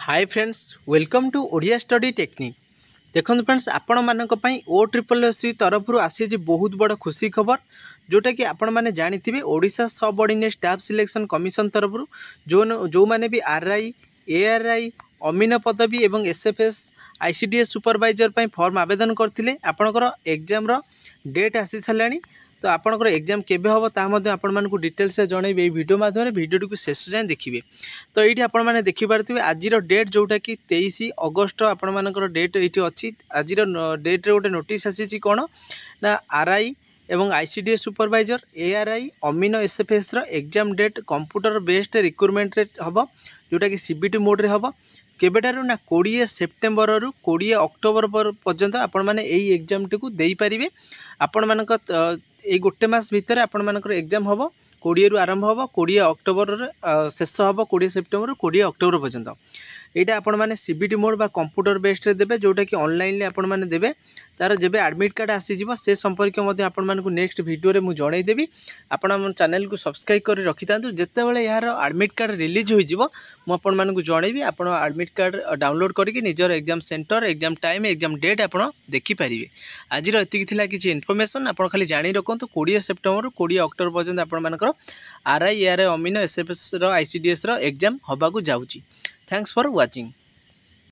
Hi friends welcome to Odia study technique. देखो friends आपण मानक पई OSSC तरफ आसी बहुत बड़ खुशी खबर जोटा कि आपण माने जानिथिबे Odisha subordinate staff selection commission तरफ जो माने भी आरआई एआरआई अमीन पदवी एवं एसएफएस आईसीडीएस सुपरवाइजर पई फॉर्म आवेदन करथिले आपणकर एग्जाम रो डेट आसी सालानी। तो आपणकर एग्जाम केबे हबो ता मध्ये आपण मानकु डिटेल्स जणैबे वीडियो माध्यम वीडियो को शेष जाए देखिए। तो ये आपण मैंने देखिपे आज डेट जोटा कि 23 अगस्त आपण मानकर डेट ये अच्छी आज डेट गोटे नोटिस आसी कौन ना आरआई एवं आईसीडीएस सुपरवाइजर एआरआई अमीन SFS exam date computer based recruitment हम जोटा कि सीबीटी मोड रे हम केबेटारू ना 20 सेप्टेम्बर रु 20 अक्टोबर पर्यंत आपण माने एई एग्जाम टी को देई परिबे। आपण मानक ए गोटे मास भितर आपण मानकर एग्जाम हम 20 रु आरंभ हम 20 अक्टोबर शेष हम 20 सेप्टेम्बर रु 20 अक्टोबर पर्यंत। यहाँ आपण मैंने सीबीटी मोड बा कंप्यूटर बेस्ड देवे जोटा कि ऑनलाइन आपण मैंने देवे तार जब एडमिट कार्ड आसीज से संपर्क आपण मानक नेक्स्ट वीडियो मुझे जनईदेवी। आपण चैनल को सब्सक्राइब कर रखि था जिते बड़े यार एडमिट कार्ड रिलीज होपण मानक जनईबी आप एडमिट कार्ड डाउनलोड करके निजर exam centre exam time exam date आप देखिपारे। आज एतिक किसी इनफॉरमेशन आप खाली जानी रखु 20 सेप्टेम्बर 20 अक्टोबर पर्यंत आपण मानकर आरआई एआरआई अमीन एसएफएस आईसीडीएस एग्जाम होबाकू जाउची। Thanks for watching.